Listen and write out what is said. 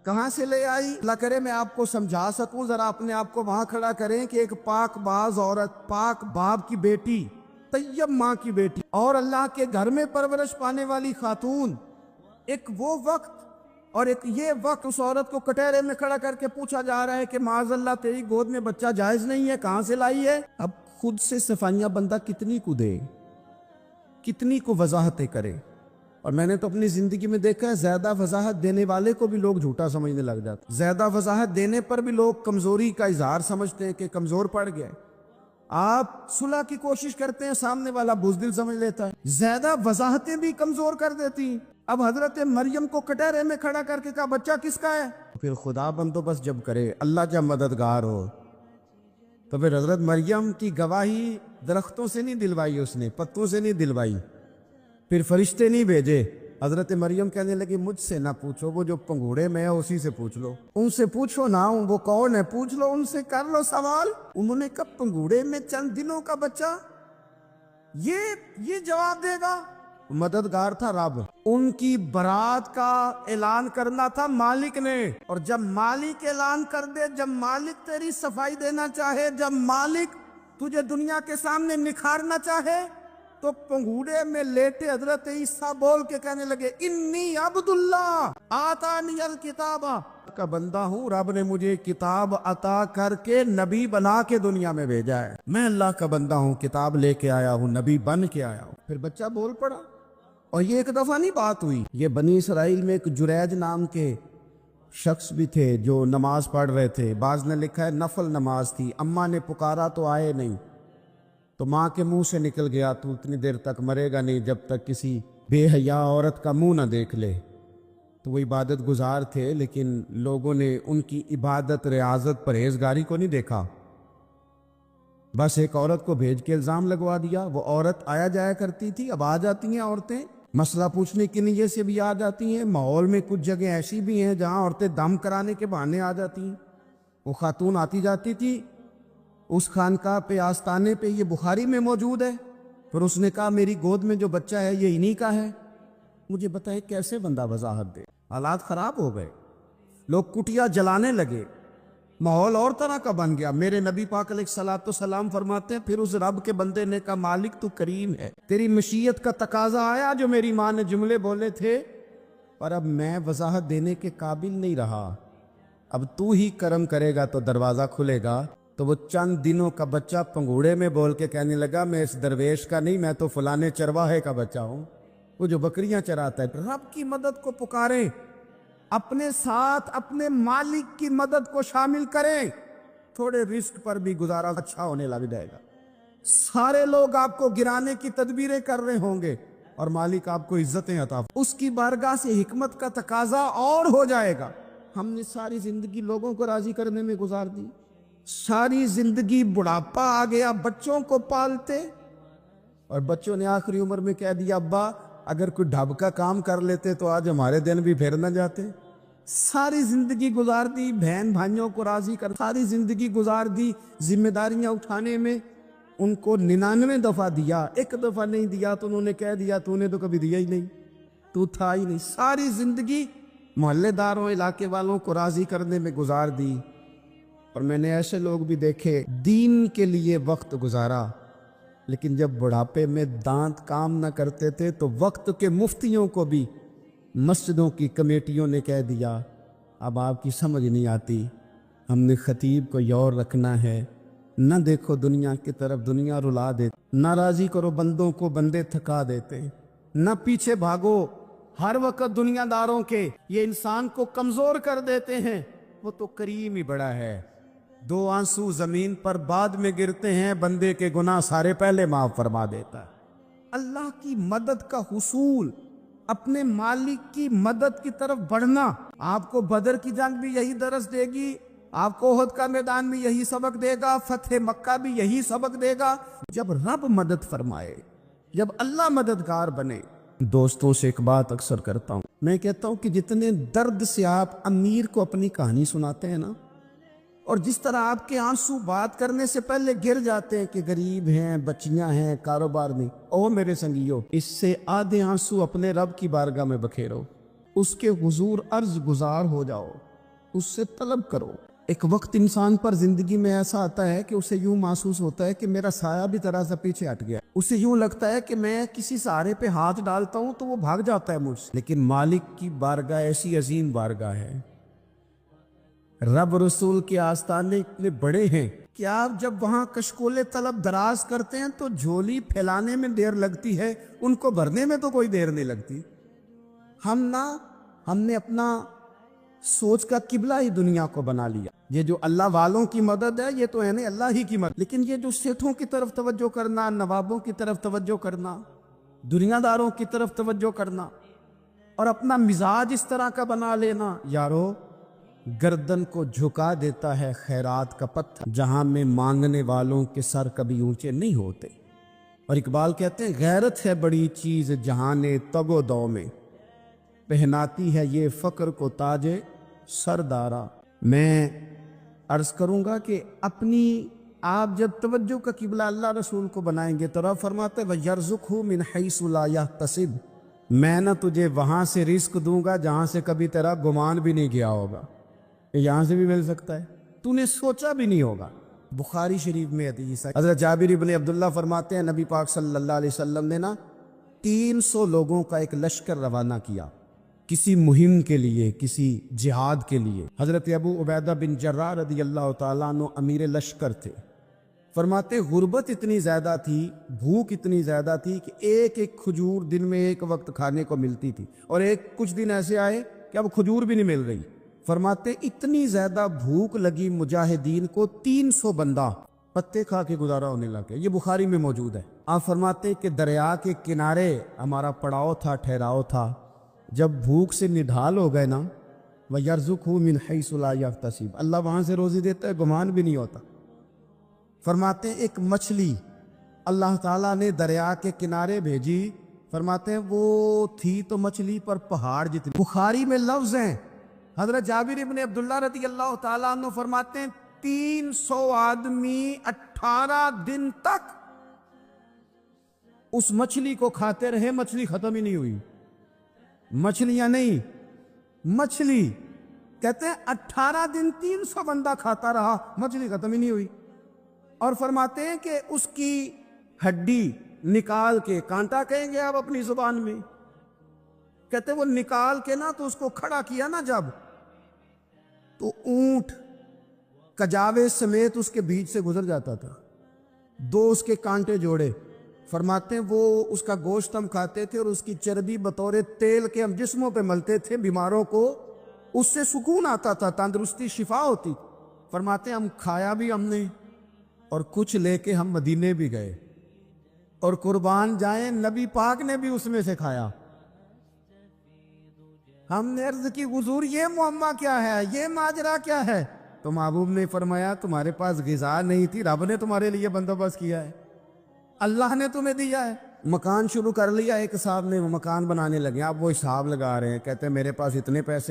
کہاں سے لے آئی؟ اللہ کرے میں آپ کو سمجھا سکوں، ذرا اپنے آپ کو وہاں کھڑا کریں کہ ایک پاک باز عورت، پاک باپ کی بیٹی، طیب ماں کی بیٹی اور اللہ کے گھر میں پرورش پانے والی خاتون، ایک وہ وقت اور ایک یہ وقت اس عورت کو کٹہرے میں کھڑا کر کے پوچھا جا رہا ہے کہ معاذ اللہ تیری گود میں بچہ جائز نہیں ہے، کہاں سے لائی ہے؟ اب خود سے صفائیاں بندہ کتنی کو دے، کتنی کو وضاحتیں کرے. اور میں نے تو اپنی زندگی میں دیکھا ہے زیادہ وضاحت دینے والے کو بھی لوگ جھوٹا سمجھنے لگ جاتے، زیادہ وضاحت دینے پر بھی لوگ کمزوری کا اظہار سمجھتے ہیں کہ کمزور پڑ گئے. آپ صلح کی کوشش کرتے ہیں، سامنے والا بزدل سمجھ لیتا ہے. زیادہ وضاحتیں بھی کمزور کر دیتی ہیں. اب حضرت مریم کو کٹہرے میں کھڑا کر کے کہا بچہ کس کا ہے؟ پھر خدا بندوبست جب کرے، اللہ جب مددگار ہو، تو پھر حضرت مریم کی گواہی درختوں سے نہیں دلوائی، اس نے پتوں سے نہیں دلوائی، پھر فرشتے نہیں بھیجے. حضرت مریم کہنے لگی مجھ سے نہ پوچھو، وہ جو پنگوڑے میں ہے اسی سے پوچھ لو. ان سے پوچھو نا، وہ کون ہے پوچھ لو، ان سے کر لو سوال. انہوں نے کہا پنگوڑے میں چند دنوں کا بچہ، یہ جواب دے گا؟ مددگار تھا رب. ان کی برات کا اعلان کرنا تھا مالک نے، اور جب مالک اعلان کر دے، جب مالک تیری صفائی دینا چاہے، جب مالک تجھے دنیا کے سامنے نکھارنا چاہے، تو پنگوڑے میں لیٹے حضرت عیسیٰ بول کے کہنے لگے انی عبداللہ آتانی الکتاب، کا بندہ ہوں، رب نے مجھے کتاب عطا کر کے نبی بنا کے دنیا میں بھیجا ہے. میں اللہ کا بندہ ہوں، کتاب لے کے آیا ہوں، نبی بن کے آیا ہوں. پھر بچہ بول پڑا. اور یہ ایک دفعہ نہیں بات ہوئی، یہ بنی اسرائیل میں ایک جریج نام کے شخص بھی تھے جو نماز پڑھ رہے تھے. بعض نے لکھا ہے نفل نماز تھی. اماں نے پکارا تو آئے نہیں، تو ماں کے منہ سے نکل گیا تو اتنی دیر تک مرے گا نہیں جب تک کسی بے حیا عورت کا منہ نہ دیکھ لے. تو وہ عبادت گزار تھے، لیکن لوگوں نے ان کی عبادت، ریاضت، پرہیزگاری کو نہیں دیکھا. بس ایک عورت کو بھیج کے الزام لگوا دیا. وہ عورت آیا جایا کرتی تھی، اب آ جاتی ہیں عورتیں مسئلہ پوچھنے کی نیت سے بھی آ جاتی ہیں. ماحول میں کچھ جگہ ایسی بھی ہیں جہاں عورتیں دم کرانے کے بہانے آ جاتی ہیں. وہ خاتون آتی جاتی تھی اس خانقاہ پہ، آستانے پہ. یہ بخاری میں موجود ہے. پھر اس نے کہا میری گود میں جو بچہ ہے یہ انہی کا ہے. مجھے بتائے کیسے بندہ وضاحت دے؟ حالات خراب ہو گئے، لوگ کٹیا جلانے لگے، ماحول اور طرح کا بن گیا. میرے نبی پاک علیہ الصلوۃ والسلام فرماتے ہیں پھر اس رب کے بندے نے کہا مالک تو کریم ہے، تیری مشیت کا تقاضا آیا جو میری ماں نے جملے بولے تھے، اور اب میں وضاحت دینے کے قابل نہیں رہا، اب تو ہی کرم کرے گا تو دروازہ کھلے گا. تو وہ چند دنوں کا بچہ پنگوڑے میں بول کے کہنے لگا میں اس درویش کا نہیں، میں تو فلانے چرواہے کا بچہ ہوں، وہ جو بکریاں چراتا ہے. رب کی مدد کو پکاریں، اپنے ساتھ اپنے مالک کی مدد کو شامل کریں، تھوڑے رزق پر بھی گزارا اچھا ہونے لگ جائے گا. سارے لوگ آپ کو گرانے کی تدبیریں کر رہے ہوں گے اور مالک آپ کو عزتیں عطا، اس کی بارگاہ سے حکمت کا تقاضا اور ہو جائے گا. ہم نے ساری زندگی لوگوں کو راضی کرنے میں گزار دی، ساری زندگی بڑھاپا آ گیا بچوں کو پالتے، اور بچوں نے آخری عمر میں کہہ دیا ابا اگر کوئی ڈھب کا کام کر لیتے تو آج ہمارے دن بھی پھر نہ جاتے. ساری زندگی گزار دی بہن بھائیوں کو راضی کر، ساری زندگی گزار دی ذمہ داریاں اٹھانے میں. ان کو 99 دفعہ دیا، ایک دفعہ نہیں دیا تو انہوں نے کہہ دیا تو نے تو کبھی دیا ہی نہیں، تو تھا ہی نہیں. ساری زندگی محلے داروں، علاقے والوں کو راضی کرنے میں گزار دی. اور میں نے ایسے لوگ بھی دیکھے دین کے لیے وقت گزارا، لیکن جب بڑھاپے میں دانت کام نہ کرتے تھے تو وقت کے مفتیوں کو بھی مسجدوں کی کمیٹیوں نے کہہ دیا اب آپ کی سمجھ نہیں آتی، ہم نے خطیب کو یور رکھنا ہے، نہ دیکھو دنیا کی طرف، دنیا رلا دیتے، نہ راضی کرو بندوں کو، بندے تھکا دیتے، نہ پیچھے بھاگو ہر وقت دنیا داروں کے، یہ انسان کو کمزور کر دیتے ہیں. وہ تو کریم ہی بڑا ہے، 2 آنسو زمین پر بعد میں گرتے ہیں، بندے کے گناہ سارے پہلے معاف فرما دیتا ہے. اللہ کی مدد کا حصول، اپنے مالک کی مدد کی طرف بڑھنا. آپ کو بدر کی جنگ بھی یہی درس دے گی، آپ کو احد کا میدان بھی یہی سبق دے گا، فتح مکہ بھی یہی سبق دے گا. جب رب مدد فرمائے، جب اللہ مددگار بنے. دوستوں سے ایک بات اکثر کرتا ہوں، میں کہتا ہوں کہ جتنے درد سے آپ امیر کو اپنی کہانی سناتے ہیں نا، اور جس طرح آپ کے آنسو بات کرنے سے پہلے گر جاتے ہیں کہ غریب ہیں، بچیاں ہیں، کاروبار نہیں، او میرے سنگیو، اس سے آدھے آنسو اپنے رب کی بارگاہ میں بکھیرو، اس کے حضور عرض گزار ہو جاؤ. اس سے طلب کرو۔ ایک وقت انسان پر زندگی میں ایسا آتا ہے کہ اسے یوں محسوس ہوتا ہے کہ میرا سایہ بھی ذرا سا پیچھے ہٹ گیا، اسے یوں لگتا ہے کہ میں کسی سہارے پہ ہاتھ ڈالتا ہوں تو وہ بھاگ جاتا ہے مجھ سے۔ لیکن مالک کی بارگاہ ایسی عظیم بارگاہ ہے، رب رسول کے آستانے اتنے بڑے ہیں کہ آپ جب وہاں کشکول طلب دراز کرتے ہیں تو جھولی پھیلانے میں دیر لگتی ہے، ان کو بھرنے میں تو کوئی دیر نہیں لگتی۔ ہم نے اپنا سوچ کا قبلہ ہی دنیا کو بنا لیا۔ یہ جو اللہ والوں کی مدد ہے یہ تو ہے نہیں، اللہ ہی کی مدد، لیکن یہ جو سیٹھوں کی طرف توجہ کرنا، نوابوں کی طرف توجہ کرنا، دنیا داروں کی طرف توجہ کرنا اور اپنا مزاج اس طرح کا بنا لینا، یارو گردن کو جھکا دیتا ہے خیرات کا پتھر، جہاں میں مانگنے والوں کے سر کبھی اونچے نہیں ہوتے۔ اور اقبال کہتے ہیں غیرت ہے بڑی چیز جہان تگ و دو میں، پہناتی ہے یہ فقر کو تاج سردارا۔ میں عرض کروں گا کہ اپنی آپ جب توجہ کا قبلہ اللہ رسول کو بنائیں گے تو رب فرماتے وَيَرْزُقْهُ مِنْ حَيْثُ لَا يَحْتَسِبُ، میں نہ تجھے وہاں سے رزق دوں گا جہاں سے کبھی تیرا گمان بھی نہیں گیا ہوگا، یہاں سے بھی مل سکتا ہے، تو نے سوچا بھی نہیں ہوگا۔ بخاری شریف میں حدیث ہے، حضرت جابر بن عبداللہ فرماتے ہیں نبی پاک صلی اللہ علیہ وسلم نے 300 لوگوں کا ایک لشکر روانہ کیا کسی مہم کے لیے، کسی جہاد کے لیے۔ حضرت ابو عبیدہ بن جراح رضی اللہ تعالیٰ عنہ امیر لشکر تھے۔ فرماتے غربت اتنی زیادہ تھی، بھوک اتنی زیادہ تھی کہ ایک ایک کھجور دن میں ایک وقت کھانے کو ملتی تھی، اور کچھ دن ایسے آئے کہ اب کھجور بھی نہیں مل رہی۔ فرماتے اتنی زیادہ بھوک لگی مجاہدین کو 300 بندہ پتے کھا کے گزارا ہونے لگے۔ یہ بخاری میں موجود ہے۔ آپ فرماتے کہ دریا کے کنارے ہمارا پڑاؤ تھا، ٹھہراؤ تھا، جب بھوک سے نڈھال ہو گئے نا وَيَرْزُقْهُ مِنْ حَيْثُ لَا يَحْتَسِبُ، اللہ وہاں سے روزی دیتا ہے، گمان بھی نہیں ہوتا۔ فرماتے ہیں ایک مچھلی اللہ تعالیٰ نے دریا کے کنارے بھیجی، فرماتے ہیں وہ تھی تو مچھلی پر پہاڑ جتنی۔ بخاری میں لفظ ہیں، حضرت جابر ابن عبداللہ رضی اللہ تعالیٰ عنہ فرماتے ہیں 300 آدمی 18 دن تک اس مچھلی کو کھاتے رہے، مچھلی ختم ہی نہیں ہوئی۔ مچھلیاں نہیں، مچھلی کہتے ہیں 18 دن 300 بندہ کھاتا رہا، مچھلی ختم ہی نہیں ہوئی۔ اور فرماتے ہیں کہ اس کی ہڈی نکال کے، کانٹا کہیں گے آپ اپنی زبان میں، کہتے ہیں وہ نکال کے نا تو اس کو کھڑا کیا نا جب، تو اونٹ کجاوے سمیت اس کے بیچ سے گزر جاتا تھا، 2 اس کے کانٹے جوڑے۔ فرماتے ہیں وہ اس کا گوشت ہم کھاتے تھے اور اس کی چربی بطور تیل کے ہم جسموں پہ ملتے تھے، بیماروں کو اس سے سکون آتا تھا، تندرستی شفا ہوتی۔ فرماتے ہیں ہم کھایا بھی ہم نے، اور کچھ لے کے ہم مدینے بھی گئے، اور قربان جائیں نبی پاک نے بھی اس میں سے کھایا۔ ہم نے عرض کی حضور یہ معمہ کیا ہے، یہ ماجرا کیا ہے؟ تو محبوب نے فرمایا تمہارے پاس غذا نہیں تھی، رب نے تمہارے لیے بندوبست کیا ہے، اللہ نے تمہیں دیا ہے۔ مکان شروع کر لیا، ایک صاحب نے وہ مکان بنانے لگے، آپ وہ حساب لگا رہے ہیں، کہتے ہیں میرے پاس اتنے پیسے